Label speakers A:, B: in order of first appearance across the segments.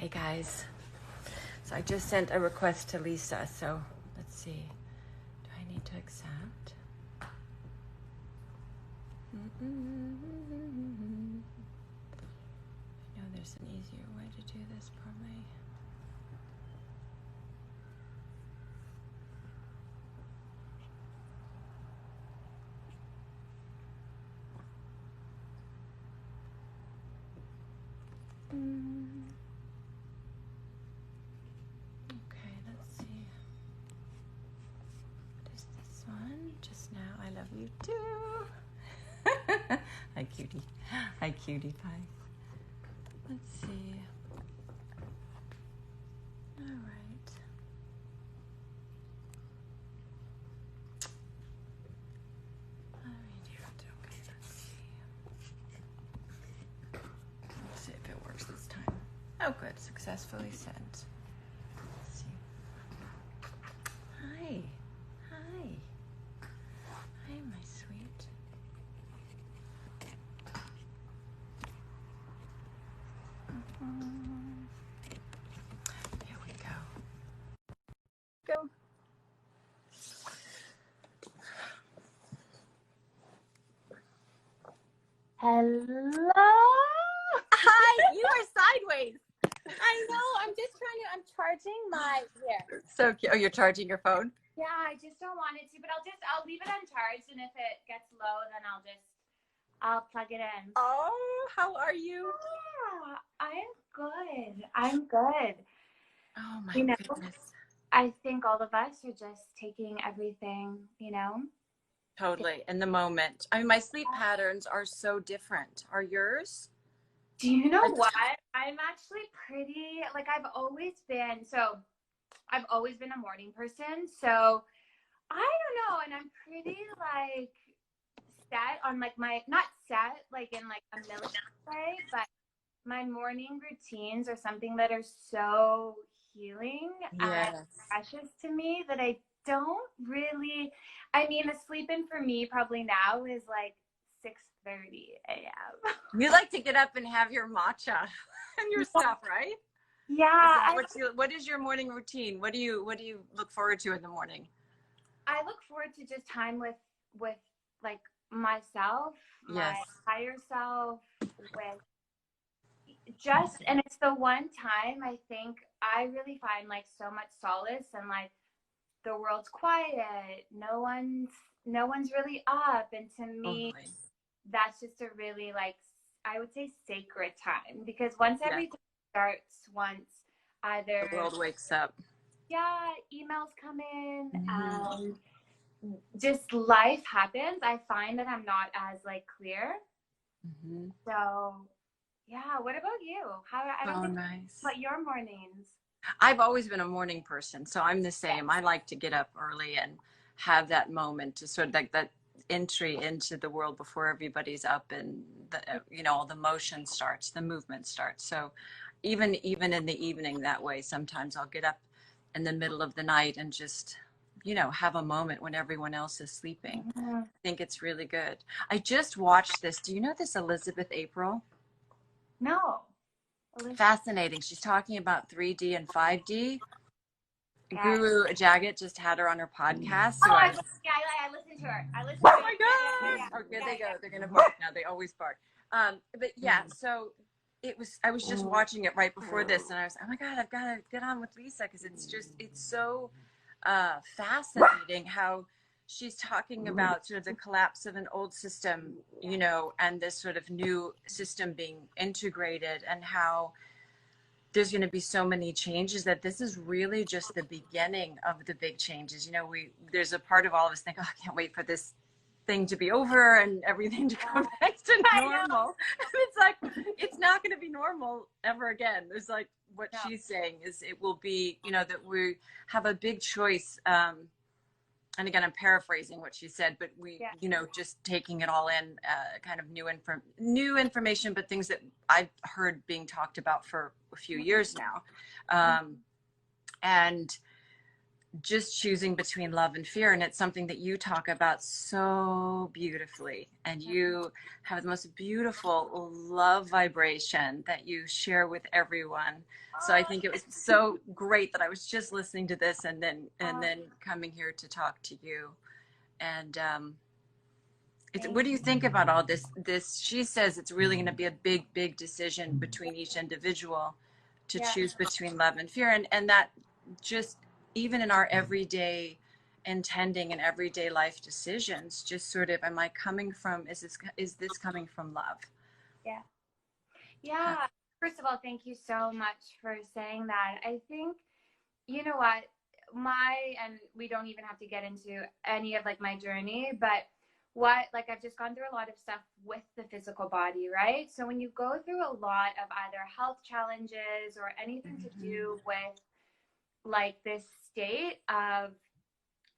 A: Hey guys, so I just sent a request to Lisa, so let's see. Do I need to accept? I know there's an easier way to do this probably. Okay, let's see. What is this one? Just now, I love you too. Hi, cutie. Hi, cutie pie. Let's see. All right. All right, okay, let's see. Let's see if it works this time. Oh, good. Successfully sent. Let's see. Hi. Hi. Hi, my sweet. Here we go. Go.
B: Hello.
A: Hi. You are sideways.
B: I know. I'm charging my here.
A: So cute. Oh, you're charging your phone?
B: Yeah, I just don't want it to, but I'll leave it uncharged, and if it gets low, then I'll plug it in.
A: Oh, how are you?
B: Yeah, I'm good.
A: Oh my
B: You know,
A: goodness.
B: I think all of us are just taking everything,
A: Totally. In the moment. I mean, my sleep patterns are so different. Are yours?
B: Do you know what? I'm actually pretty, like I've always been a morning person. So I don't know. And I'm pretty like set on like not set like in like a militant way, but my morning routines are something that are so healing and precious to me that I don't really, I mean, the sleeping for me probably now is like 6:30 a.m.
A: You like to get up and have your matcha and your stuff, right?
B: Yeah.
A: What is your morning routine? What do you look forward to in the morning?
B: I look forward to just time with like myself, my higher self, with and it's the one time I think I really find like so much solace, and like the world's quiet, no one's really up, and to me that's just a really like, I would say, sacred time, because once everything starts, once either
A: the world wakes up,
B: emails come in, just life happens, I find that I'm not as like clear. So yeah, what about you? I don't know about your mornings.
A: I've always been a morning person, so I'm the same. I like to get up early and have that moment to sort of like that entry into the world before everybody's up, and all the motion starts, the movement starts. So even in the evening that way, sometimes I'll get up in the middle of the night and just have a moment when everyone else is sleeping. I think it's really good. I just watched this. Do you know this Elizabeth April?
B: No.
A: Fascinating. She's talking about 3D and 5D. Guru Jagat just had her on her podcast. So
B: I listened to her.
A: Oh my gosh! Oh, good, they go. They're gonna bark now. They always bark. But yeah, so I was just watching it right before this, and I was, oh my God, I've got to get on with Lisa, because it's so fascinating how she's talking about sort of the collapse of an old system, and this sort of new system being integrated, and how there's going to be so many changes, that this is really just the beginning of the big changes. There's a part of all of us think, oh, I can't wait for this thing to be over and everything to go back to normal. It's like, it's not going to be normal ever again. There's like, what she's saying is it will be, that we have a big choice. And again, I'm paraphrasing what she said, but we, just taking it all in, kind of new information, but things that I've heard being talked about for a few years now. And just choosing between love and fear. And it's something that you talk about so beautifully. And you have the most beautiful love vibration that you share with everyone. So I think it was so great that I was just listening to this and then coming here to talk to you. And what do you think about all this? She says it's really going to be a big decision between each individual to choose between love and fear, and that just even in our everyday intending and everyday life decisions, just sort of, am I coming from? Is this coming from love?
B: Yeah. Yeah. First of all, thank you so much for saying that. I think, you know what, and we don't even have to get into any of like my journey, but like I've just gone through a lot of stuff with the physical body, right? So when you go through a lot of either health challenges or anything to do with like this state of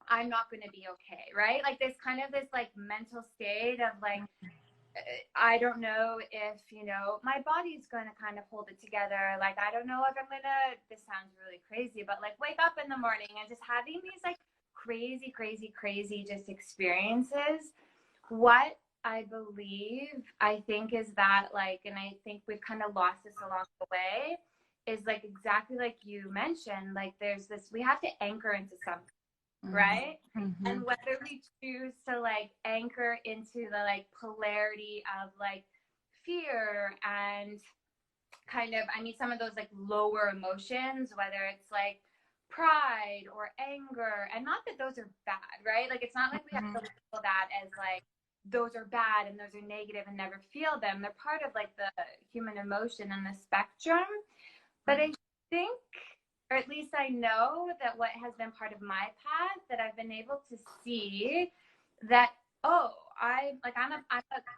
B: I'm not going to be okay, right? Like this kind of this like mental state of like I don't know if, you know, my body's going to kind of hold it together. Like, I don't know if I'm going to, this sounds really crazy, but like wake up in the morning and just having these like crazy just experiences. What I believe, I think is that like, and I think we've kind of lost this along the way, is like exactly like you mentioned, like there's this, we have to anchor into something, right?
A: Mm-hmm.
B: And whether we choose to like anchor into the like polarity of like fear and kind of, I mean, some of those like lower emotions, whether it's like pride or anger, and not that those are bad, right? Like it's not like we have to label that as like those are bad and those are negative and never feel them. They're part of like the human emotion and the spectrum. But I think, or at least I know that what has been part of my path, that I've been able to see that, oh, I'm a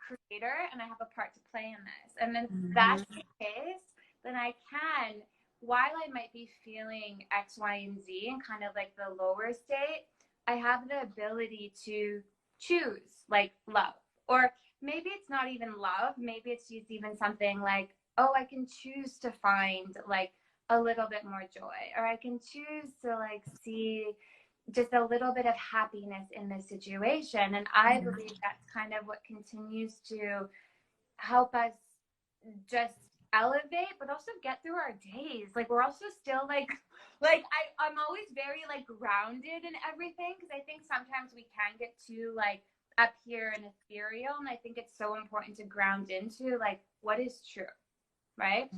B: creator and I have a part to play in this. And if that's the case, then I can, while I might be feeling X, Y, and Z and kind of like the lower state, I have the ability to choose like love. Or maybe it's not even love. Maybe it's just even something like, oh, I can choose to find like a little bit more joy, or I can choose to like see just a little bit of happiness in this situation. And I believe that's kind of what continues to help us just elevate, but also get through our days. Like we're also still I'm always very like grounded in everything, because I think sometimes we can get too like up here and ethereal, and I think it's so important to ground into like what is true, right?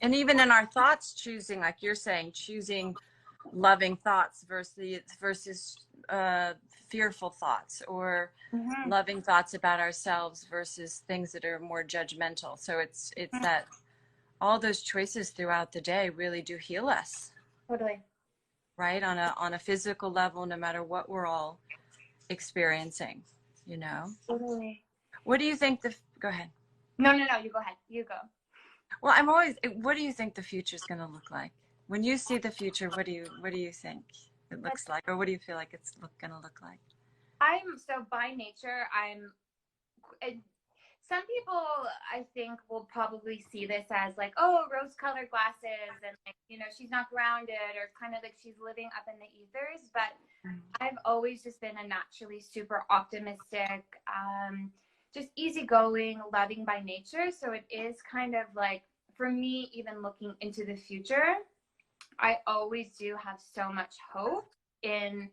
A: And even in our thoughts, choosing, like you're saying, choosing loving thoughts versus fearful thoughts, or loving thoughts about ourselves versus things that are more judgmental. So it's that all those choices throughout the day really do heal us.
B: Totally.
A: Right? On a physical level, no matter what we're all experiencing, you know?
B: Totally.
A: What do you think go ahead.
B: No, you go ahead. You go.
A: Well, what do you think the future is going to look like? When you see the future, what do you think it looks like, or what do you feel like it's going to look like?
B: By nature, some people I think will probably see this as like, oh, rose-colored glasses, and like, you know, she's not grounded, or kind of like she's living up in the ethers. But I've always just been a naturally super optimistic, just easygoing, loving by nature. So it is kind of like, for me, even looking into the future, I always do have so much hope in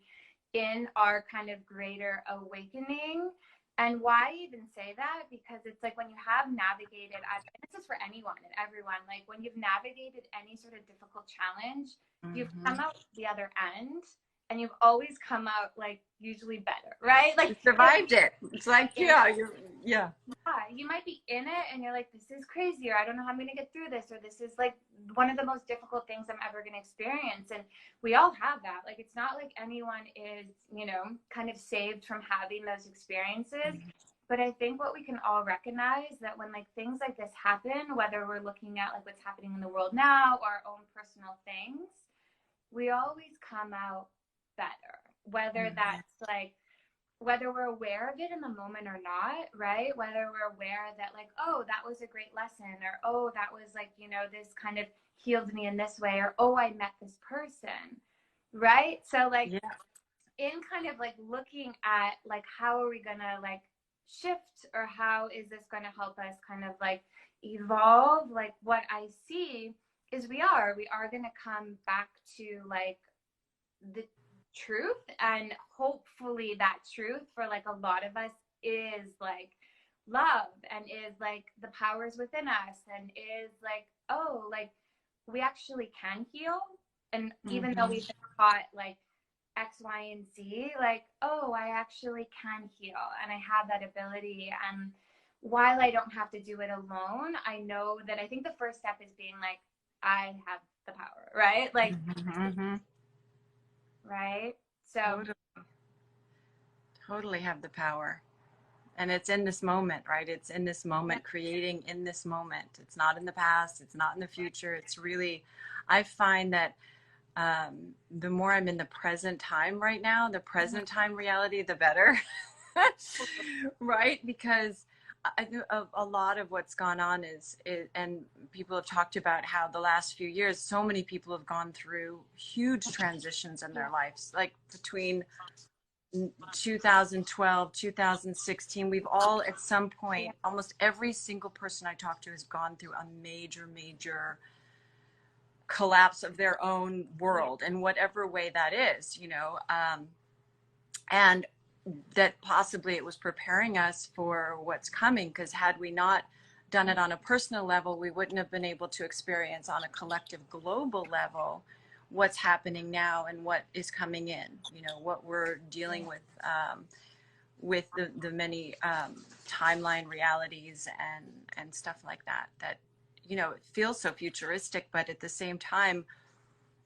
B: our kind of greater awakening. And why even say that? Because it's like when you have navigated, and this is for anyone and everyone, like when you've navigated any sort of difficult challenge, you've come out the other end, and you've always come out like usually better, right? Like
A: you survived it. It's like, yeah,
B: you might be in it and you're like, this is crazy, or I don't know how I'm gonna get through this, or this is like one of the most difficult things I'm ever gonna experience. And we all have that. Like it's not like anyone is, you know, kind of saved from having those experiences. But I think what we can all recognize, that when like things like this happen, whether we're looking at like what's happening in the world now or our own personal things, we always come out better, whether that's like, whether we're aware of it in the moment or not, right? Whether we're aware that like, oh, that was a great lesson, or oh, that was like, you know, this kind of healed me in this way, or oh, I met this person. right? So like
A: Yeah.
B: in kind of like looking at like how are we gonna like shift, or how is this gonna help us kind of like evolve, like what I see is we are gonna come back to like the truth, and hopefully that truth for like a lot of us is like love, and is like the powers within us, and is like, oh, like we actually can heal. And even though we've been taught like X, Y, and Z, like, oh, I actually can heal and I have that ability. And while I don't have to do it alone, I know that I think the first step is being like, I have the power, right? Like, right? So,
A: Totally, totally have the power. And it's in this moment, right? It's in this moment, creating in this moment. It's not in the past. It's not in the future. It's really, I find that the more I'm in the present time right now, the present time reality, the better. Right? Because I think a lot of what's gone on is, and people have talked about how the last few years, so many people have gone through huge transitions in their lives, like between 2012, 2016, we've all at some point, almost every single person I talk to has gone through a major, major collapse of their own world in whatever way that is, and that possibly it was preparing us for what's coming, because had we not done it on a personal level, we wouldn't have been able to experience on a collective global level what's happening now and what is coming in, what we're dealing with the many timeline realities and stuff like that it feels so futuristic, but at the same time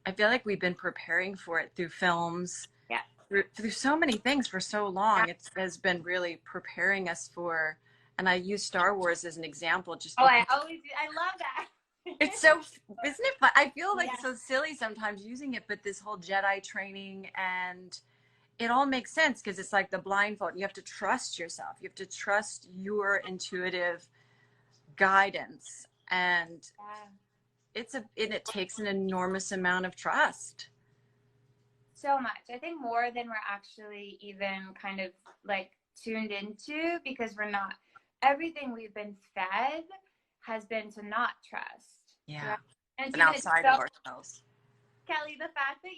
A: I feel like we've been preparing for it through films,
B: yeah.
A: through so many things for so long. It has been really preparing us for, and I use Star Wars as an example just
B: Oh,
A: because
B: I always do. I love that.
A: it's so, isn't it fun? I feel like so silly sometimes using it, but this whole Jedi training, and it all makes sense because it's like the blindfold. You have to trust yourself. You have to trust your intuitive guidance, and it takes an enormous amount of trust.
B: So much. I think more than we're actually even kind of like tuned into, because we're not, everything we've been fed has been to not trust.
A: Yeah.
B: Right? And
A: And outside of ourselves.
B: Kelly, the fact that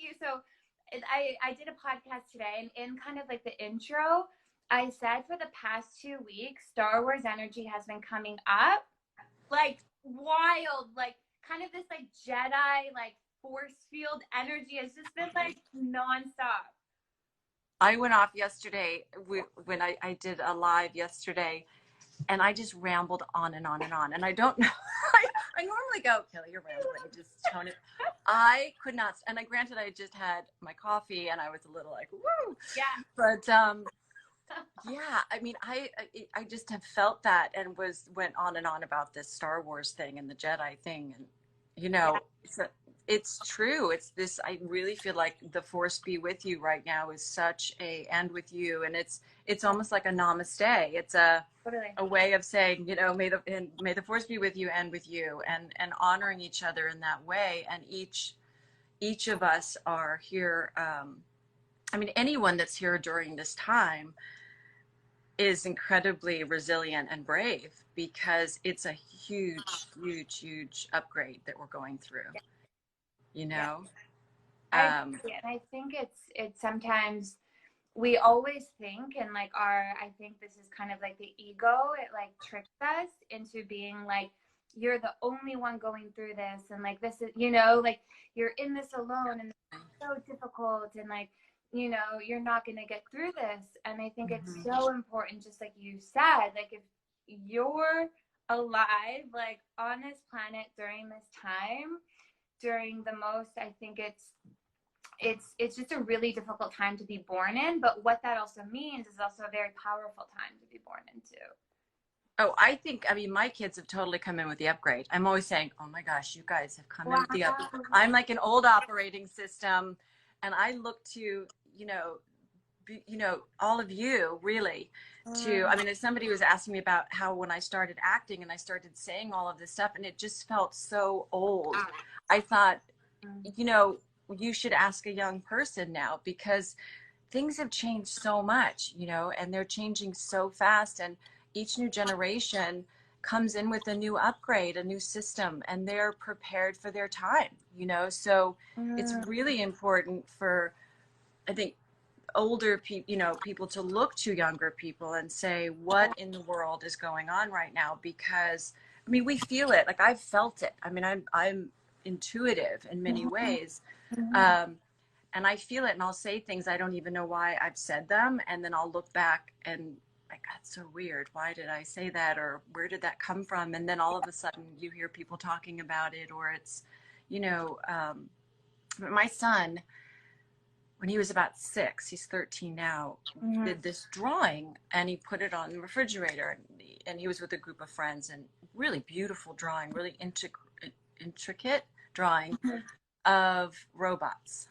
B: I did a podcast today, and in kind of like the intro, I said for the past 2 weeks, Star Wars energy has been coming up like wild, like kind of this like Jedi, like force field energy has just been like nonstop.
A: I went off yesterday when I did a live yesterday, and I just rambled on and on and on. And I don't know. I normally go, Kelly, you're rambling. Just tone it. I could not. And granted, I just had my coffee and I was a little like, woo.
B: Yeah.
A: But yeah, I mean, I just have felt that and went on and on about this Star Wars thing and the Jedi thing. And, it's true. It's this, I really feel like the force be with you right now is such and with you. And it's almost like a namaste. It's a way of saying, may the force be with you and with you, and honoring each other in that way. And each of us are here. I mean, anyone that's here during this time is incredibly resilient and brave, because it's a huge, huge, huge upgrade that we're going through.
B: I agree. And I think it's sometimes we always think, and like I think this is kind of like the ego, it like tricks us into being like, you're the only one going through this, and like this is, like you're in this alone, and it's so difficult, and like, you're not going to get through this. And I think it's so important, just like you said, like if you're alive, like on this planet during this time, during the most, I think it's just a really difficult time to be born in, but what that also means is also a very powerful time to be born into.
A: Oh, I mean, my kids have totally come in with the upgrade. I'm always saying, oh my gosh, you guys have come in with the upgrade. I'm like an old operating system, and I look to, all of you really I mean, as somebody was asking me about how when I started acting and I started saying all of this stuff, and it just felt so old. I thought, you should ask a young person now, because things have changed so much, you know, and they're changing so fast. And each new generation comes in with a new upgrade, a new system, and they're prepared for their time, you know. So it's really important for, I think, older people, you know, people to look to younger people and say, what in the world is going on right now? Because I mean, we feel it. Like, I've felt it. I mean, I'm intuitive in many ways. Um, and I feel it, and I'll say things I don't even know why I've said them, and then I'll look back and like, that's so weird. Why did I say that, or where did that come from? And then all of a sudden, you hear people talking about it, or it's, you know, my son, when he was about 6, he's 13 now, did this drawing, and he put it on the refrigerator, and he was with a group of friends, and really beautiful drawing, really intricate drawing of robots.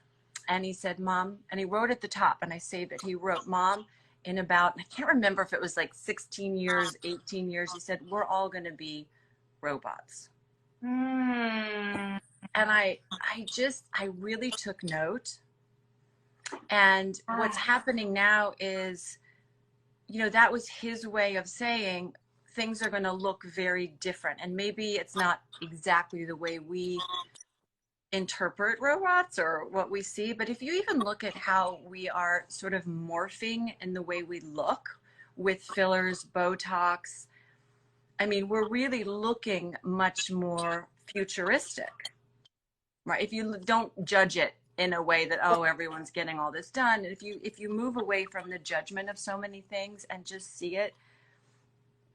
A: And he said, Mom, and he wrote at the top, and I saved it. He wrote, Mom, in about, I can't remember if it was like 16 years, 18 years, he said, we're all going to be robots. And I really took note. And what's happening now is, you know, that was his way of saying things are going to look very different. And maybe it's not exactly the way we interpret robots or what we see, but if you even look at how we are sort of morphing in the way we look with fillers, Botox, I mean, we're really looking much more futuristic, right? If you don't judge it in a way that, oh, everyone's getting all this done, if you move away from the judgment of so many things and just see it,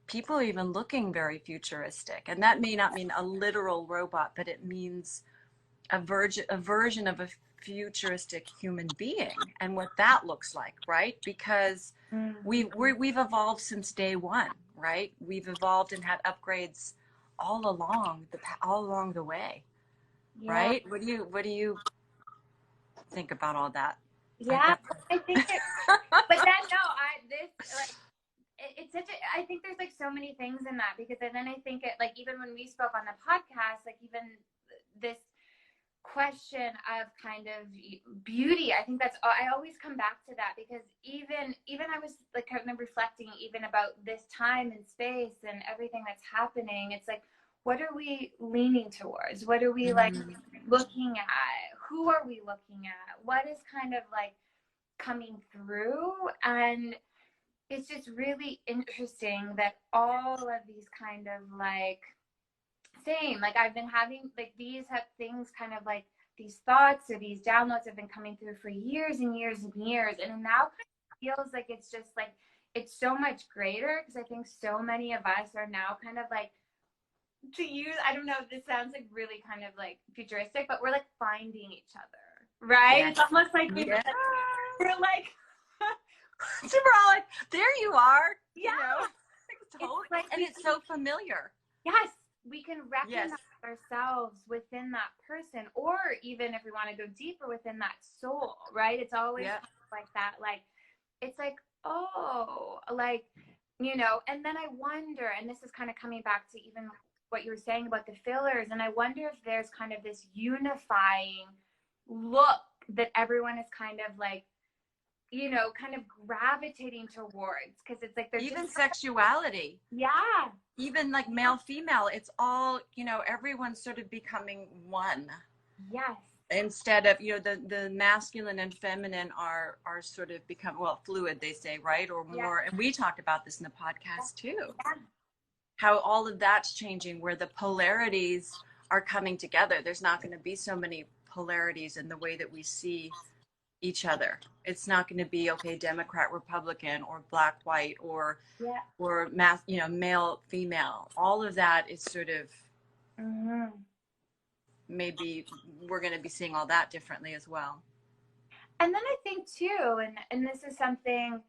A: people are even looking very futuristic. And that may not mean a literal robot, but it means a version of a futuristic human being, and what that looks like, right? Because we've evolved since day one, right? We've evolved and had upgrades all along the way, right? What do you think about all that?
B: Yeah, I think it, but then no, it's such a, I think there's like so many things in that, because then I think it, like, even when we spoke on the podcast, like even this question of kind of beauty, I think that's, I always come back to that, because even I was like kind of reflecting even about this time and space and everything that's happening. It's like, what are we leaning towards? What are we like looking at? Who are we looking at? What is kind of like coming through? And it's just really interesting that all of these kind of like, same, like I've been having like these have things kind of like these thoughts or these downloads have been coming through for years and years and years, and it now feels like it's just like it's so much greater, because I think so many of us are now kind of like, to use, I don't know if this sounds like really kind of like futuristic, but we're like finding each other, right? Yes. It's almost like we're like
A: so we're all like, there you are,
B: yeah,
A: you know? Totally. Like, and it's so familiar.
B: Yes, we can recognize ourselves within that person, or even if we want to go deeper, within that soul, right? It's always like that, like it's like, oh, like, you know. And then I wonder, and this is kind of coming back to even what you were saying about the fillers, and I wonder if there's kind of this unifying look that everyone is kind of like, you know, kind of gravitating towards, because it's like there's
A: even sexuality. Even like male, female, it's all, you know, everyone's sort of becoming one.
B: Yes.
A: Instead of, you know, the masculine and feminine are sort of become, well, fluid, they say, right? Or more, and we talked about this in the podcast too. How all of that's changing, where the polarities are coming together. There's not going to be so many polarities in the way that we see each other. It's not going to be, okay, Democrat, Republican, or black, white, or you know, male, female. All of that is sort of maybe we're going to be seeing all that differently as well.
B: And then I think too, and this is something,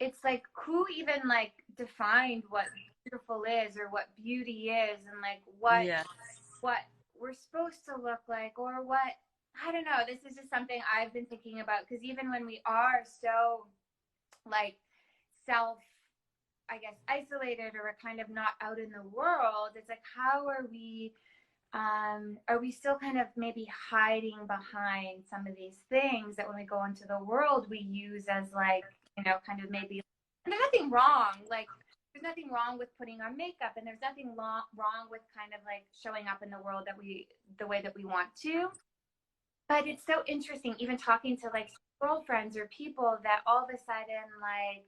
B: it's like, who even like defined what beautiful is, or what beauty is, and like what we're supposed to look like, or what, I don't know. This is just something I've been thinking about, because even when we are so like self, I guess, isolated, or we're kind of not out in the world, it's like, how are we are we still kind of maybe hiding behind some of these things that when we go into the world, we use as like, you know, kind of maybe, and there's nothing wrong. Like, there's nothing wrong with putting on makeup, and there's nothing wrong with kind of like showing up in the world the way that we want to. But it's so interesting, even talking to like girlfriends or people that all of a sudden, like,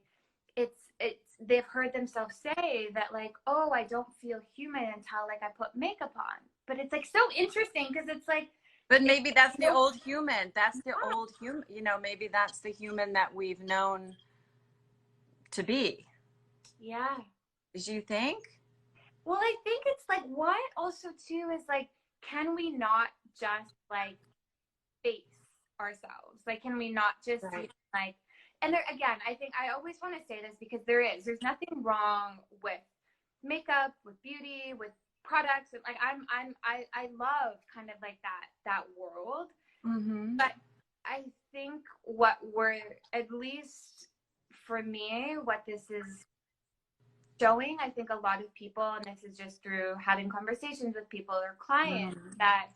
B: they've heard themselves say that like, oh, I don't feel human until like I put makeup on. But it's like so interesting because it's like,
A: but maybe that's the old human. That's the old human. You know, maybe that's the human that we've known to be.
B: yeah.
A: Do you think?
B: Well, I think it's like what also too is like, can we not just like face ourselves? Like, can we not just
A: Right.
B: like, and there again, I think I always want to say this because there's nothing wrong with makeup, with beauty, with products. Like I love kind of like that world.
A: Mm-hmm.
B: But I think what we're, at least for me, what this is showing, I think a lot of people, and this is just through having conversations with people or clients, that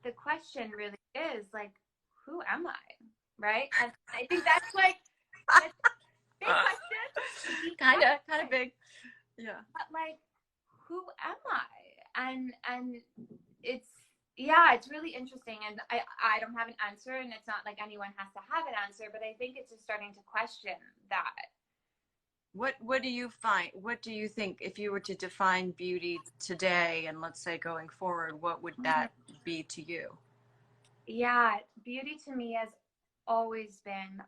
B: the question really is like, who am I? Right? And I think that's like, that's a big question.
A: Kind of big. Yeah.
B: But like, who am I? And it's, yeah, it's really interesting. And I don't have an answer, and it's not like anyone has to have an answer, but I think it's just starting to question that.
A: What do you find? What do you think if you were to define beauty today and let's say going forward, what would that be to you?
B: Yeah, beauty to me has always been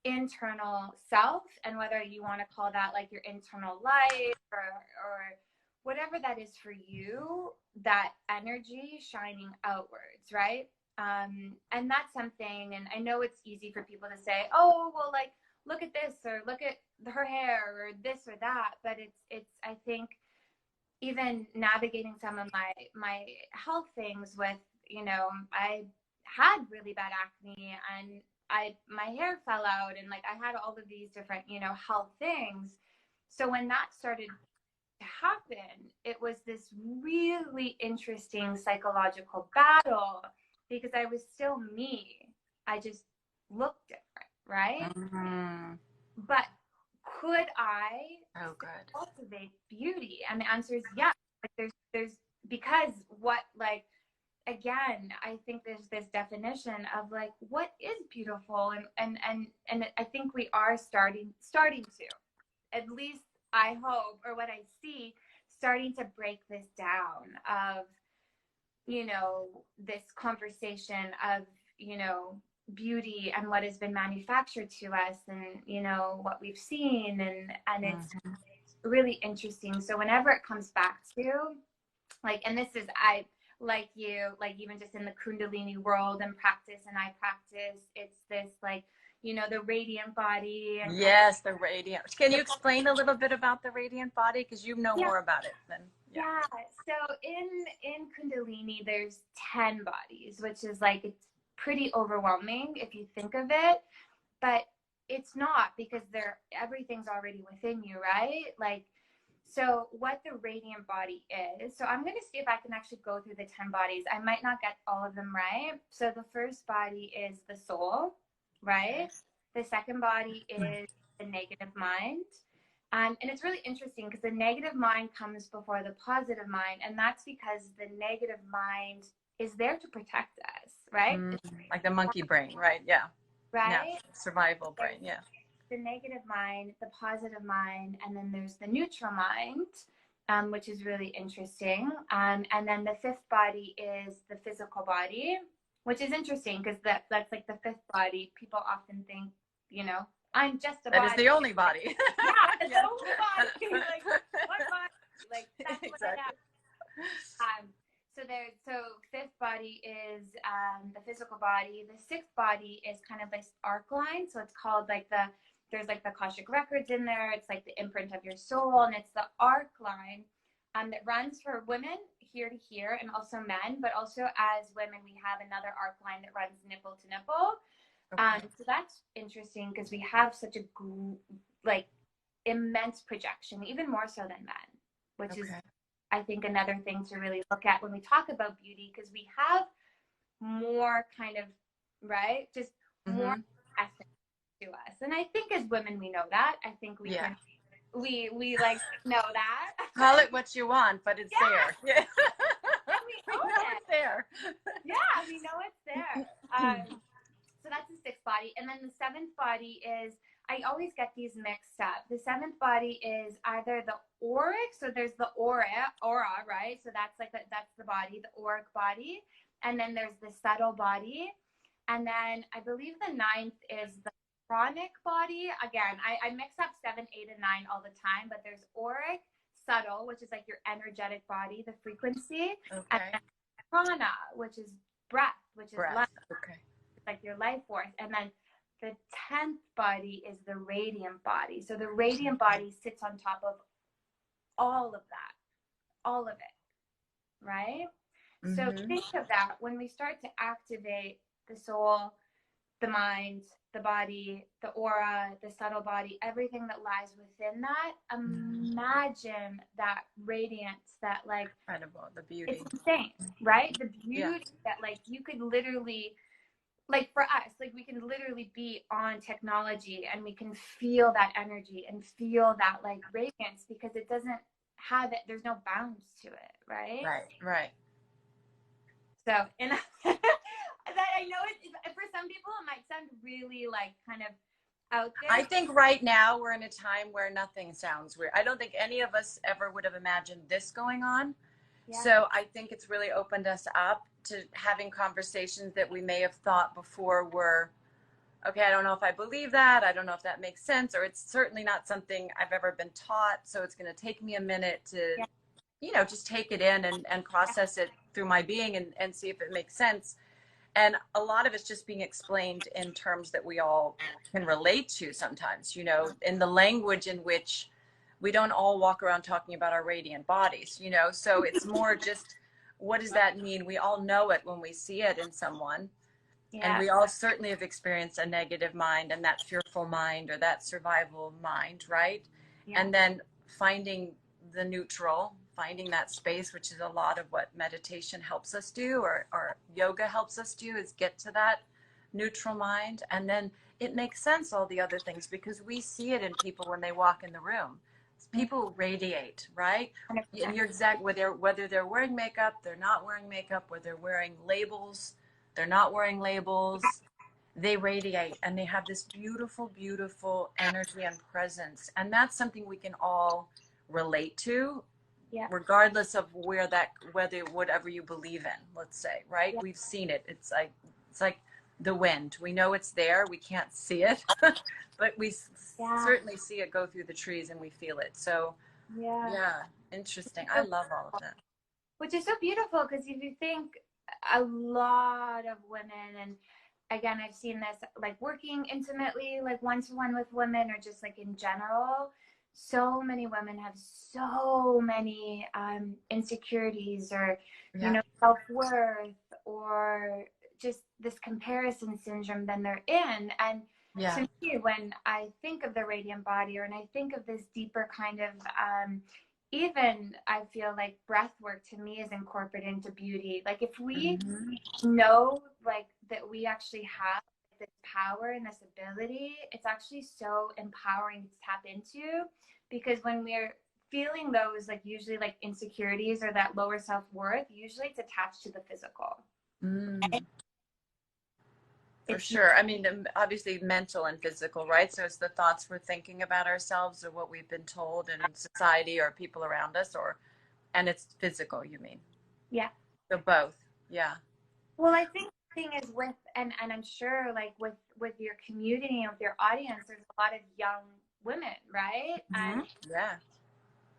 B: internal self, and whether you want to call that like your internal life or whatever that is for you, that energy shining outwards, right? And that's something, and I know it's easy for people to say, oh, well, like, look at this or look at her hair or this or that, but it's I think even navigating some of my health things with, you know, I had really bad acne, and my hair fell out, and like I had all of these different, you know, health things. So when that started to happen, it was this really interesting psychological battle because I was still me. I just looked different, right?
A: Mm-hmm.
B: But could I
A: Oh, good.
B: cultivate beauty? And the answer is yes. Like there's because what, like, again, I think there's this definition of like what is beautiful, and I think we are starting to, at least I hope, or what I see, starting to break this down of, you know, this conversation of, you know, beauty and what has been manufactured to us, and, you know, what we've seen, and it's really interesting. So whenever it comes back to like, and this is, I, like you, like even just in the Kundalini world and practice, and I practice, it's this like, you know, the radiant body. And
A: yes, the radiant. Can you explain a little bit about the radiant body? Because you know more about it than,
B: yeah. So in Kundalini, there's 10 bodies, which is like, it's pretty overwhelming if you think of it, but it's not, because everything's already within you, right? Like, so what the radiant body is, so I'm going to see if I can actually go through the 10 bodies. I might not get all of them right. So the first body is the soul, right? The second body is the negative mind. And it's really interesting because the negative mind comes before the positive mind. And that's because the negative mind is there to protect us, right?
A: like the monkey brain, right? Yeah.
B: Right?
A: Yeah. Survival brain. Yeah.
B: The negative mind, the positive mind, and then there's the neutral mind, which is really interesting. And then the fifth body is the physical body, which is interesting because that's like the fifth body. People often think, you know, I'm just a body.
A: That is the only body.
B: Yeah, it's the only body. Like, what body? Like, that's what I have. So fifth body is the physical body. The sixth body is kind of this arc line. So it's called like there's like the Akashic records in there. It's like the imprint of your soul, and it's the arc line that runs for women here to here, and also men. But also as women, we have another arc line that runs nipple to nipple. Okay. So that's interesting because we have such a like immense projection, even more so than men, which is I think another thing to really look at when we talk about beauty, because we have more kind of, right, just more essence to us. And I think as women, we know that. I think we can, we like know that.
A: Call it what you want, but it's there. Yeah.
B: And we
A: We
B: own
A: know
B: it.
A: it's there.
B: Yeah, we know it's there. So that's the sixth body. And then the seventh body is, I always get these mixed up. The seventh body is either the auric, so there's the aura, right? So that's like that's the body, the auric body. And then there's the subtle body. And then I believe the ninth is the chronic body. Again, I mix up 7, 8, and 9 all the time, but there's auric, subtle, which is like your energetic body, the frequency.
A: Okay.
B: And then prana, which is breath, which is life.
A: Okay.
B: It's like your life force. And then the 10th body is the radiant body. So the radiant body sits on top of all of that, all of it, right? So think of that when we start to activate the soul, the mind, the body, the aura, the subtle body, everything that lies within that. Imagine that radiance, that like
A: incredible, the beauty.
B: It's insane, right? The beauty that like you could literally, like for us, like we can literally be on technology and we can feel that energy and feel that like radiance because it doesn't have it. There's no bounds to it, right?
A: Right.
B: So, and that I know for some people it might sound really like kind of out there.
A: I think right now we're in a time where nothing sounds weird. I don't think any of us ever would have imagined this going on. Yeah. So I think it's really opened us up to having conversations that we may have thought before were, okay, I don't know if I believe that. I don't know if that makes sense, or it's certainly not something I've ever been taught. So it's going to take me a minute to, just take it in and process it through my being and see if it makes sense. And a lot of it's just being explained in terms that we all can relate to sometimes, in the language in which we don't all walk around talking about our radiant bodies, so it's more just, what does that mean? We all know it when we see it in someone. And we all certainly have experienced a negative mind and that fearful mind or that survival mind, right? And then finding the neutral, finding that space, which is a lot of what meditation helps us do, or yoga helps us do, is get to that neutral mind. And then it makes sense, all the other things, because we see it in people when they walk in the room. People radiate, right? And you're exact, whether they're wearing makeup, they're not wearing makeup, whether they're wearing labels, they're not wearing labels, they radiate, and they have this beautiful, beautiful energy and presence. And that's something we can all relate to, regardless of whatever you believe in, let's say, right? We've seen it. It's like the wind. We know it's there. We can't see it, but we certainly see it go through the trees and we feel it. So interesting. I love all of that.
B: Which is so beautiful, because if you think, a lot of women, and again, I've seen this like working intimately, like one-to-one with women, or just like in general, so many women have so many insecurities, or self-worth, or just this comparison syndrome that they're in. And to me, when I think of the radiant body, or when I think of this deeper kind of even, I feel like breath work to me is incorporated into beauty. Like if we know like that we actually have this power and this ability, it's actually so empowering to tap into, because when we're feeling those, like usually like insecurities or that lower self-worth, usually it's attached to the physical.
A: For sure. I mean, obviously mental and physical, right? So it's the thoughts we're thinking about ourselves, or what we've been told in society or people around us, and it's physical, you mean?
B: Yeah.
A: So both. Yeah.
B: Well, I think the thing is with, and I'm sure like with your community and with your audience, there's a lot of young women, right? And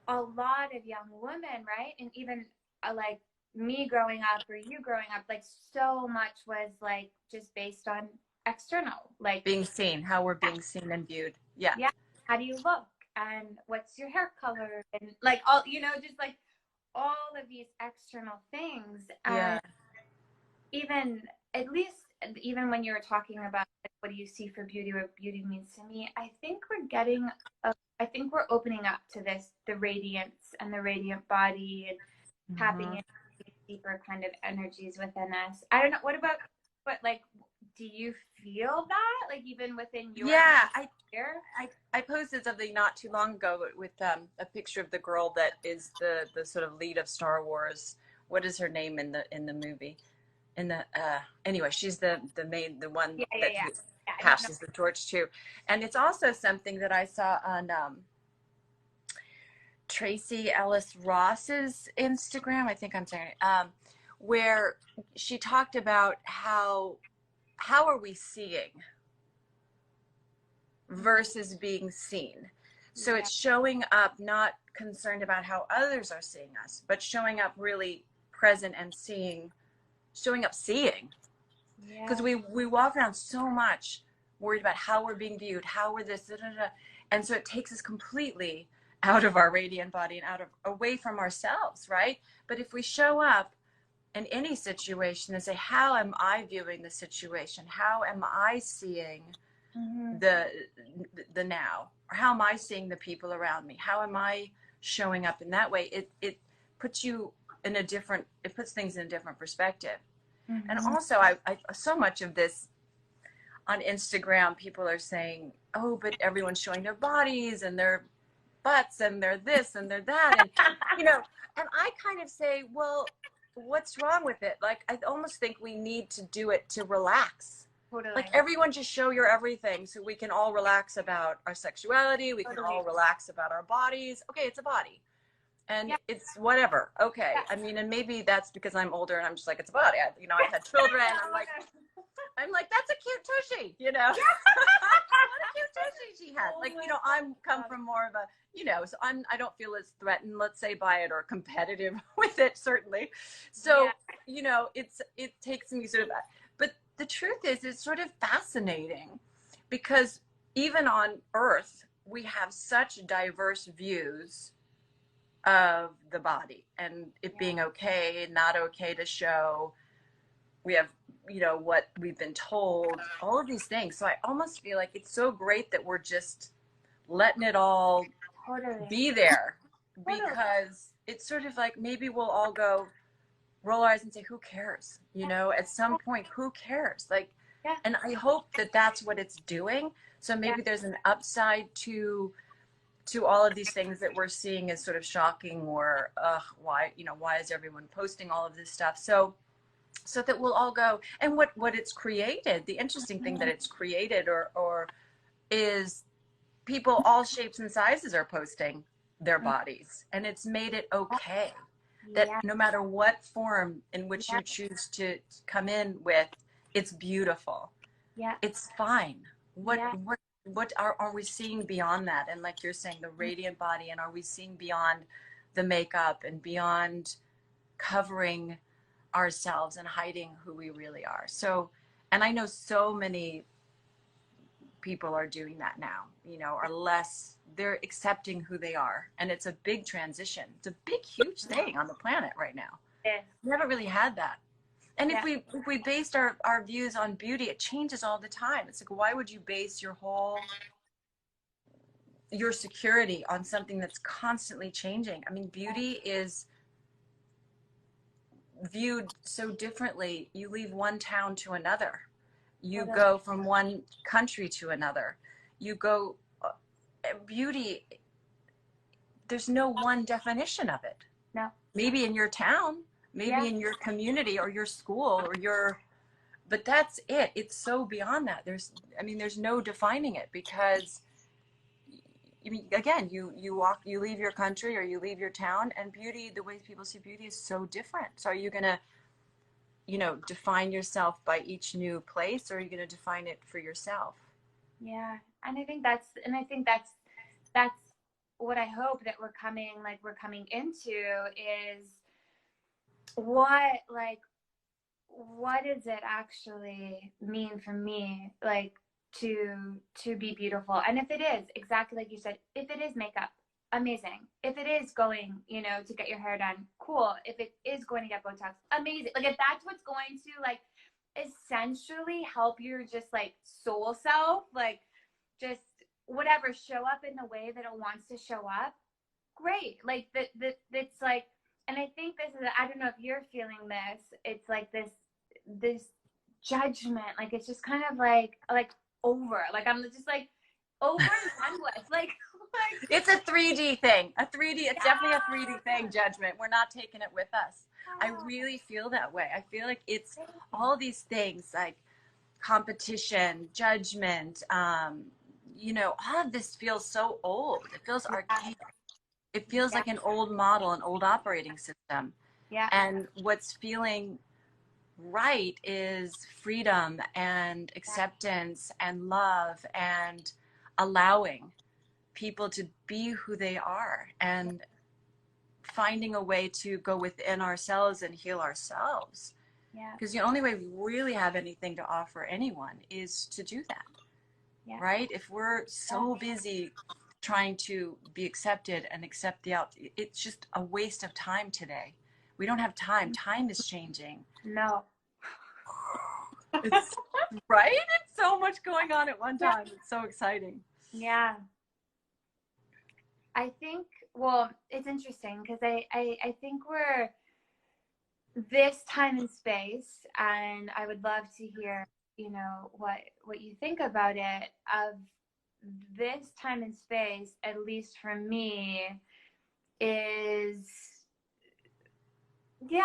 B: a lot of young women, right? And even like me growing up, or you growing up, like so much was like just based on external, like
A: being seen, how we're being seen and viewed.
B: How do you look, and what's your hair color, and like all, just like all of these external things. And even, at least even when you were talking about what do you see for beauty, what beauty means to me, I think I think we're opening up to this, the radiance and the radiant body, and tapping into deeper kind of energies within us. I don't know. What about, but like, do you feel that, like, even within your
A: I posted something not too long ago with a picture of the girl that is the sort of lead of Star Wars. What is her name in the movie? In the anyway, she's the one that passes the torch to. And it's also something that I saw on Tracy Ellis Ross's Instagram, I think I'm saying it, where she talked about how are we seeing versus being seen. So it's showing up, not concerned about how others are seeing us, but showing up really present and showing up seeing. Because we walk around so much worried about how we're being viewed, how we're this, and so it takes us completely out of our radiant body and away from ourselves, right? But if we show up in any situation and say, how am I viewing the situation? How am I seeing the now? Or how am I seeing the people around me? How am I showing up in that way? It puts you in it puts things in a different perspective. And also, I so much of this on Instagram, people are saying, oh, but everyone's showing their bodies and their butts and they're this and they're that. And, and I kind of say, well, what's wrong with it? Like, I almost think we need to do it to relax. Totally. Like, everyone just show your everything so we can all relax about our sexuality. We can all relax about our bodies. Okay, it's a body. And it's whatever. Okay. I mean, and maybe that's because I'm older and I'm just like, it's a body. I've had children. I'm like, that's a cute tushy, what a cute tushy she has. I'm come from more of a, so I don't feel as threatened, let's say, by it, or competitive with it, certainly. So, it takes me sort of, but the truth is, it's sort of fascinating because even on Earth, we have such diverse views of the body and it being okay and not okay to show. We have, what we've been told, all of these things. So I almost feel like it's so great that we're just letting it all be there, because it's sort of like maybe we'll all go roll our eyes and say, who cares? At some point, who cares? And I hope that that's what it's doing. So maybe there's an upside to all of these things that we're seeing as sort of shocking, or why is everyone posting all of this stuff? So that we'll all go, and what it's created, the interesting thing that it's created or is people all shapes and sizes are posting their bodies, and it's made it okay that no matter what form in which you choose to come in with, it's beautiful. It's fine. What are we seeing beyond that? And like you're saying, the radiant body, and are we seeing beyond the makeup and beyond covering ourselves and hiding who we really are? So, and I know so many people are doing that now, they're accepting who they are, and it's a big transition. It's a big, huge thing on the planet right now. We haven't really had that. And if we based our views on beauty, it changes all the time. It's like, why would you base your security on something that's constantly changing? I mean, beauty is viewed so differently. You leave one town to another. You go from one country to another. You go, beauty, there's no one definition of it.
B: No.
A: Maybe in your town, maybe in your community or your school but that's it. It's so beyond that. There's no defining it, because again, you leave your country or you leave your town, and beauty, the way people see beauty is so different. So are you going to, define yourself by each new place, or are you going to define it for yourself?
B: Yeah. And I think that's what I hope that we're coming into is what does it actually mean for me, to be beautiful? And if it is, exactly like you said, if it is makeup, amazing. If it is going, to get your hair done, cool. If it is going to get Botox, amazing. If that's what's going to essentially help your just like soul self, like just whatever, show up in the way that it wants to show up, great. Like that's like, and I think this is, I don't know if you're feeling this, it's like this judgment, like it's just kind of like over, like I'm just like over and done with, like
A: It's a 3D thing. It's definitely a 3D
B: yeah.
A: thing, judgment. We're not taking it with us. I really feel that way. I feel like it's all these things like competition, judgment, all of this feels so old. It feels archaic. It feels like an old model, an old operating system.
B: Yeah.
A: And what's feeling right is freedom and acceptance and love and allowing people to be who they are and finding a way to go within ourselves and heal ourselves.
B: Yeah.
A: Because the only way we really have anything to offer anyone is to do that. Yeah. Right? If we're so busy trying to be accepted and accept it's just a waste of time today. We don't have time. Time is changing.
B: No.
A: It's right? It's so much going on at one time. It's so exciting.
B: Yeah. I think, well, it's interesting because I think we're this time and space, and I would love to hear, what you think about it, of this time and space, at least for me, is, yeah,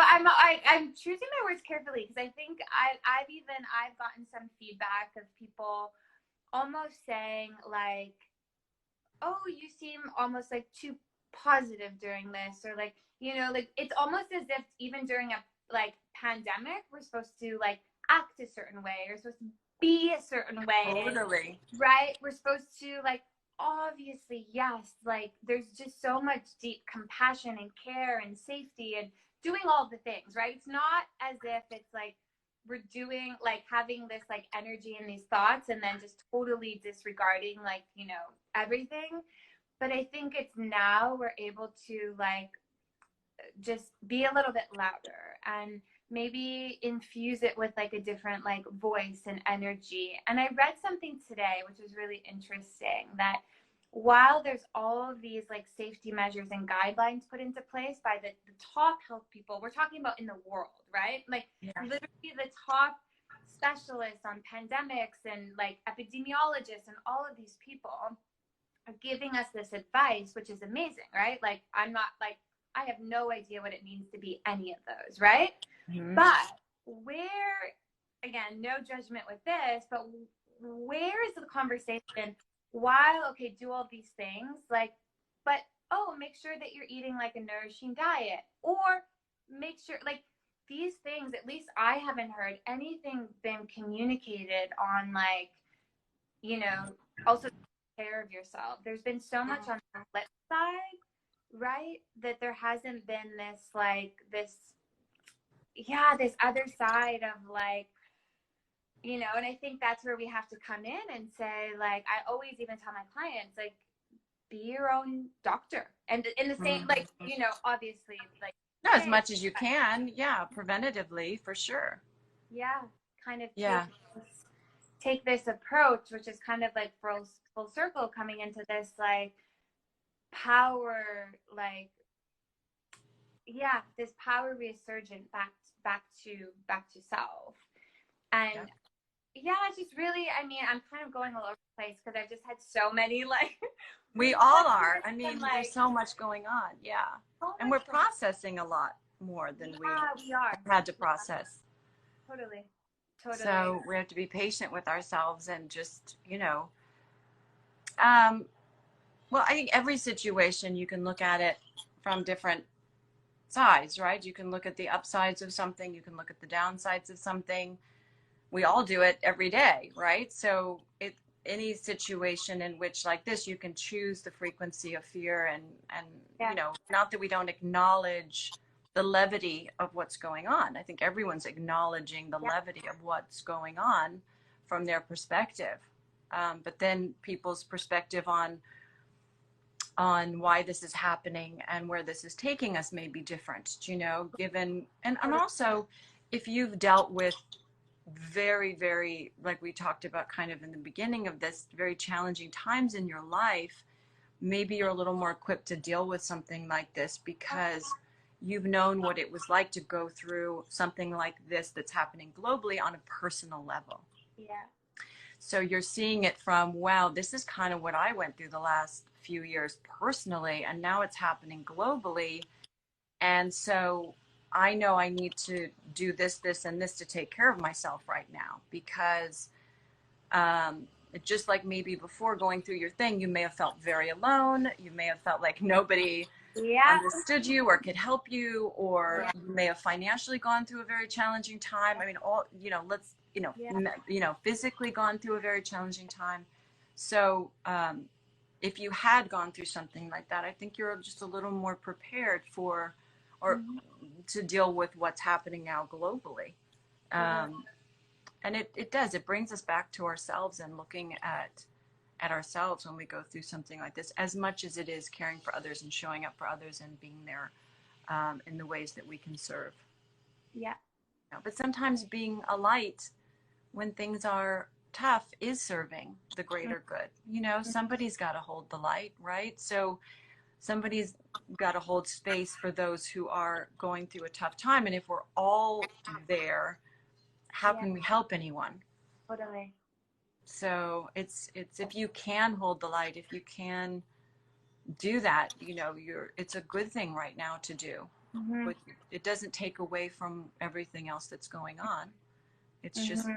B: I'm choosing my words carefully because I think I've gotten some feedback of people almost saying like, oh, you seem almost like too positive during this, or like, like it's almost as if even during a like pandemic, we're supposed to like act a certain way, or supposed to be a certain way.
A: Totally.
B: Right? We're supposed to like, obviously, yes, like there's just so much deep compassion and care and safety and doing all the things, right? It's not as if it's like we're doing like having this like energy and these thoughts and then just totally disregarding like, everything. But I think it's now we're able to like just be a little bit louder and maybe infuse it with like a different like voice and energy. And I read something today which was really interesting, that while there's all of these like safety measures and guidelines put into place by the top health people, we're talking about in the world, right? Like literally the top specialists on pandemics and like epidemiologists and all of these people are giving us this advice, which is amazing, right? Like I'm not like, I have no idea what it means to be any of those, right? Mm-hmm. But where, again, no judgment with this, but where is the conversation while, okay, do all these things, like, but, oh, make sure that you're eating like a nourishing diet, or make sure, like, these things, at least I haven't heard anything been communicated on, like, also take care of yourself. There's been so much on the flip side, right, that there hasn't been this like this other side of like, and I think that's where we have to come in and say, like, I always even tell my clients, like, be your own doctor, and in the same, like, obviously, like,
A: not as much as you can, preventatively, for sure,
B: kind of take this approach, which is kind of like full circle, coming into this like power, like, this power resurgent back to self. And it's just really, I mean, I'm kind of going all over the place because I've just had so many like
A: we all are, I mean, like, there's so much going on, and we're processing a lot more than we are had to process.
B: Totally.
A: So we have to be patient with ourselves and just, well, I think every situation you can look at it from different sides, right? You can look at the upsides of something, you can look at the downsides of something. We all do it every day, right? So any situation in which like this, you can choose the frequency of fear and not that we don't acknowledge the levity of what's going on. I think everyone's acknowledging the levity of what's going on from their perspective. But then people's perspective on why this is happening and where this is taking us may be different, given, and also if you've dealt with very, very, like we talked about kind of in the beginning of this, very challenging times in your life, maybe you're a little more equipped to deal with something like this because you've known what it was like to go through something like this that's happening globally on a personal level.
B: Yeah.
A: So you're seeing it from, wow, this is kind of what I went through the last few years personally, and now it's happening globally. And so I know I need to do this, this, and this to take care of myself right now because just like maybe before going through your thing, you may have felt very alone. You may have felt like nobody
B: Yeah.
A: understood you or could help you, or
B: Yeah.
A: you may have financially gone through a very challenging time. I mean, all, physically gone through a very challenging time. So if you had gone through something like that, I think you're just a little more prepared for, or to deal with what's happening now globally. And it does, it brings us back to ourselves and looking at ourselves when we go through something like this, as much as it is caring for others and showing up for others and being there in the ways that we can serve.
B: Yeah.
A: But sometimes being a light when things are tough is serving the greater good. Somebody's got to hold the light, right? So somebody's got to hold space for those who are going through a tough time. And if we're all there, how can we help anyone?
B: Totally.
A: So it's if you can hold the light, if you can do that, it's a good thing right now to do. But it doesn't take away from everything else that's going on. It's just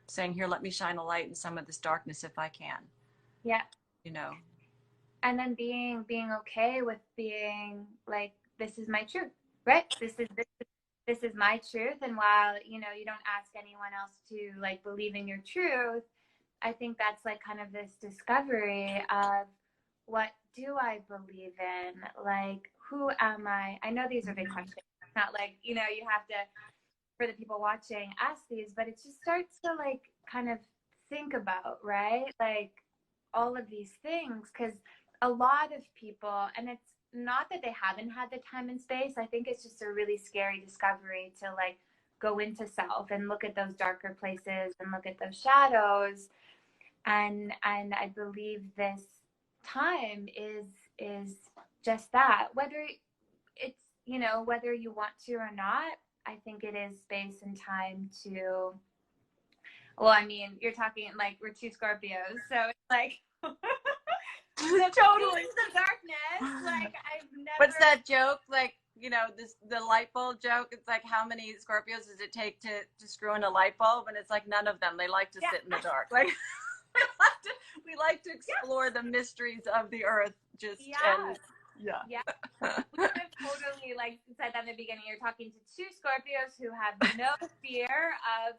A: saying, here, let me shine a light in some of this darkness if I can.
B: Yeah.
A: And
B: then being okay with being like, this is my truth, right? This is my truth. And while, you don't ask anyone else to like believe in your truth, I think that's like kind of this discovery of, what do I believe in? Like, who am I? I know these are big questions. It's not like, you have to, for the people watching, ask these, but it just starts to like kind of think about, right? Like all of these things, because a lot of people, and it's not that they haven't had the time and space, I think it's just a really scary discovery to like go into self and look at those darker places and look at those shadows. And I believe this time is just that, whether it's, whether you want to or not. I think it is space and time to, well, I mean, you're talking like we're two Scorpios, so it's like
A: totally
B: the darkness. Like I've never.
A: What's that joke? Like, the light bulb joke. It's like, how many Scorpios does it take to screw in a light bulb? And it's like none of them. They like to sit in the dark. Like we like to explore the mysteries of the earth. Just
B: yeah. We have totally like said that in the beginning. You're talking to two Scorpios who have no fear of,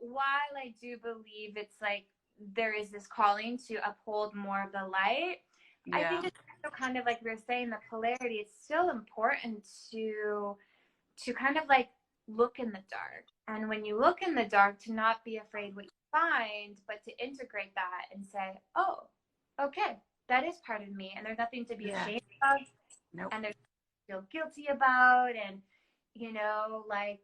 B: while I do believe it's like there is this calling to uphold more of the light. I think it's also kind of like we were saying, the polarity. It's still important to kind of like look in the dark, and when you look in the dark, to not be afraid what you find, but to integrate that and say, oh, okay, that is part of me, and there's nothing to be ashamed of.
A: Nope.
B: And there's nothing to feel guilty about, and like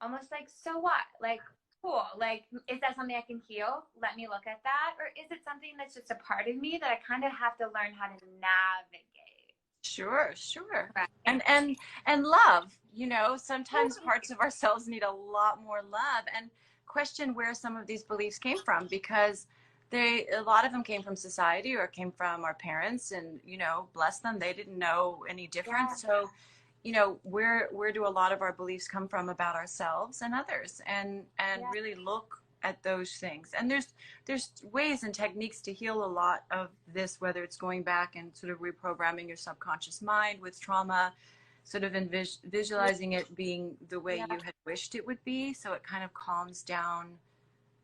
B: almost like, so what? Like, cool. Like, is that something I can heal? Let me look at that. Or is it something that's just a part of me that I kind of have to learn how to navigate?
A: Sure.
B: Right.
A: And love, sometimes parts of ourselves need a lot more love, and question where some of these beliefs came from, because a lot of them came from society or came from our parents, and, bless them, they didn't know any different. So, where do a lot of our beliefs come from about ourselves and others, and really look at those things. And there's ways and techniques to heal a lot of this, whether it's going back and sort of reprogramming your subconscious mind with trauma, sort of visualizing it being the way you had wished it would be, so it kind of calms down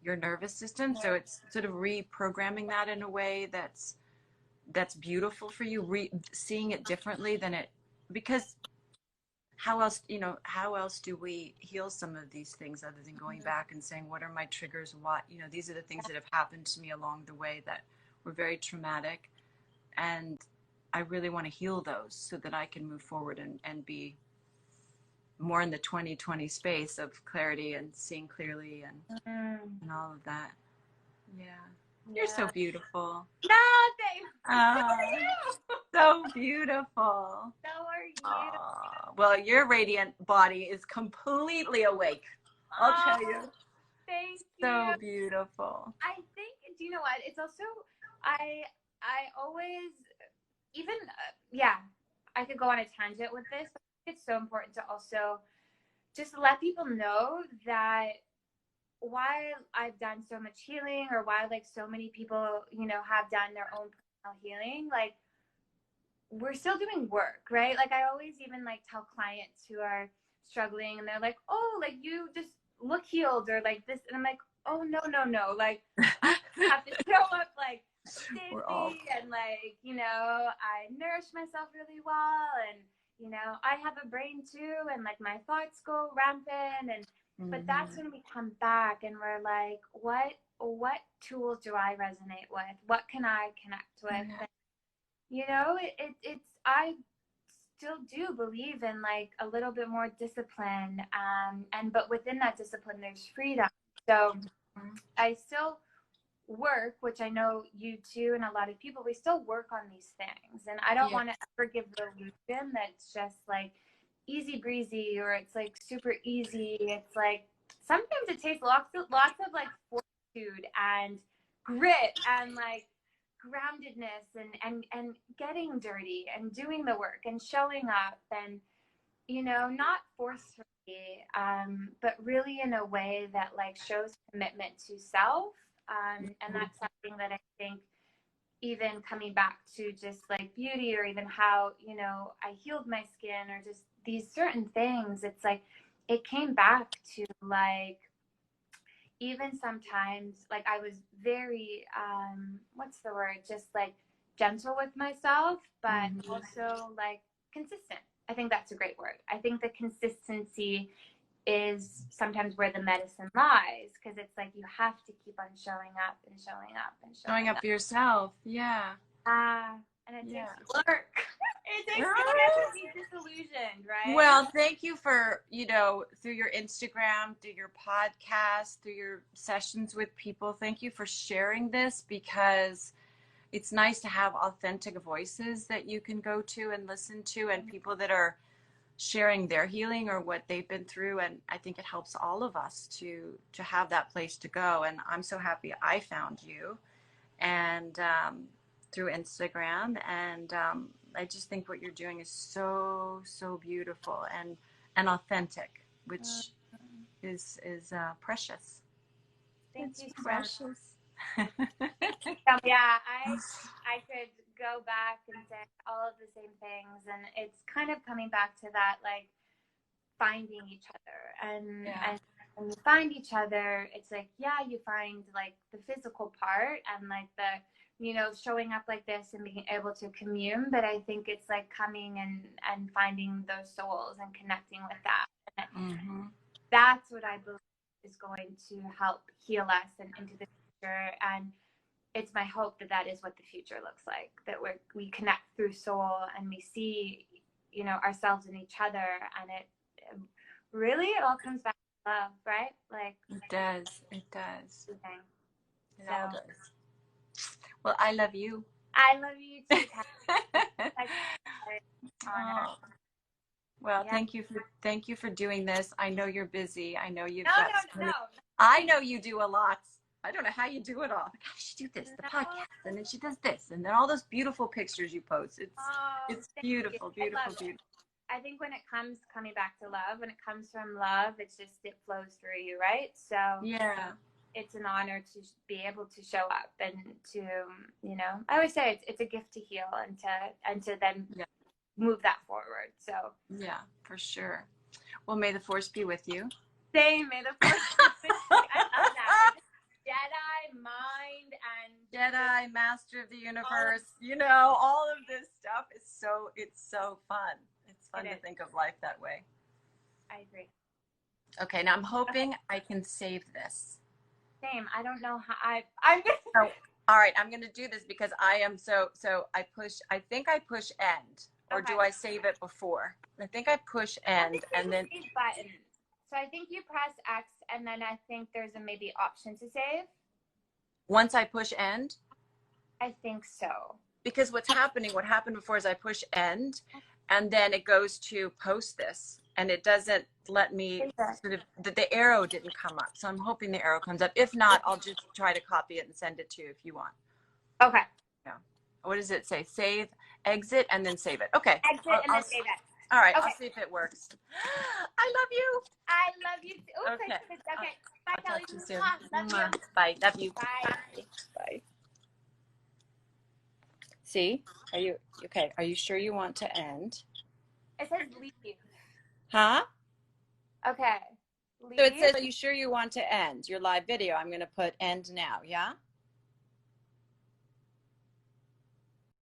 A: your nervous system. So it's sort of reprogramming that in a way that's beautiful for you, seeing it differently than it, because how else do we heal some of these things other than going back and saying, what are my triggers? What, these are the things that have happened to me along the way that were very traumatic, and I really want to heal those so that I can move forward and be more in the 2020 space of clarity and seeing clearly and all of that. Yeah. You're so beautiful.
B: No, thanks.
A: So beautiful.
B: So are you.
A: Well, your radiant body is completely awake. I'll tell you.
B: Thank you.
A: So beautiful.
B: I think, do you know what? It's also, I always, even, I could go on a tangent with this. But it's so important to also just let people know that while I've done so much healing, or while like so many people, you know, have done their own personal healing, like we're still doing work, right? Like I always even like tell clients who are struggling and they're like, oh, like you just look healed or like this. And I'm like, oh, no. Like I have to show up like safely and like, you know, I nourish myself really well. And, you know, I have a brain too. And like my thoughts go rampant. And, but that's when we come back and we're like, what tools do I resonate with? What can I connect with? And, you know, it's, I still do believe in like a little bit more discipline. But within that discipline, there's freedom. So I still work, which I know you too, and a lot of people, we still work on these things. And I don't want to ever give the illusion that it's just like easy breezy or it's like super easy. It's like, sometimes it takes lots of like fortitude and grit and like groundedness and getting dirty and doing the work and showing up and, you know, not forcefully, but really in a way that like shows commitment to self. And that's something that I think, even coming back to just like beauty, or even how, you know, I healed my skin, or just these certain things, it's like it came back to like, even sometimes like I was very what's the word, just like gentle with myself, but also like consistent. I think that's a great word. I think the consistency is sometimes where the medicine lies, because it's like you have to keep on showing up and showing up and showing up
A: for yourself.
B: And it takes work. It takes work to be disillusioned, right?
A: Well, thank you for, you know, through your Instagram, through your podcast, through your sessions with people. Thank you for sharing this, because it's nice to have authentic voices that you can go to and listen to, and people that are sharing their healing or what they've been through. And I think it helps all of us to have that place to go. And I'm so happy I found you, and through Instagram. And I just think what you're doing is so beautiful and authentic, which is precious.
B: Thank you so
A: precious.
B: Yeah, I could go back and say all of the same things, and it's kind of coming back to that, like finding each other, and when you find each other, it's like, you find like the physical part and like the, you know, showing up like this and being able to commune. But I think it's like coming and finding those souls and connecting with that. That's what I believe is going to help heal us and into the future. And it's my hope that that is what the future looks like, that we connect through soul and we see, you know, ourselves in each other. And it really, it all comes back to love, right? Like
A: it does. It all
B: So,
A: does. Well, I love you.
B: I love you too,
A: Well, thank you for doing this. I know you're busy. I know you've
B: No.
A: I know you do a lot. I don't know how you do it all. Like, how does she do this? The podcast, and then she does this, and then all those beautiful pictures you post. It's beautiful, beautiful.
B: I think when it comes coming back to love, when it comes from love, it flows through you, right? So it's an honor to be able to show up and to, you know, I always say it's a gift to heal and to then move that forward. So
A: for sure. Well, may the force be with you.
B: Same, may the force be with you. I love that. Jedi mind and
A: Jedi master of the universe. You know, all of this stuff is it's so fun. It's fun to think of life that way.
B: I agree.
A: Okay, now I'm hoping I can save this.
B: Same. I don't know how I'm
A: all right, I'm gonna do this because I am so I think I push end or do I save it before? I think I push end and then
B: save button. So I think you press X and then I think there's a maybe option to save.
A: Once I push end?
B: I think so.
A: Because what happened before is I push end and then it goes to post this and it doesn't let me sort of, the arrow didn't come up. So I'm hoping the arrow comes up. If not, I'll just try to copy it and send it to you if you want.
B: Okay.
A: Yeah. What does it say? Save, exit, and then save it. Okay.
B: Exit and then save it.
A: All right.
B: Okay.
A: I'll see if it works. I love you.
B: I love you too.
A: Okay.
B: Okay. Bye,
A: I'll
B: Kelly.
A: talk to you soon.
B: Love you.
A: Bye. Love you.
B: Bye.
A: Bye. See? Are you okay? Are you sure you want to end?
B: It says leave.
A: Huh?
B: Okay. Leave.
A: So it says, are you sure you want to end your live video? I'm going to put end now. Yeah?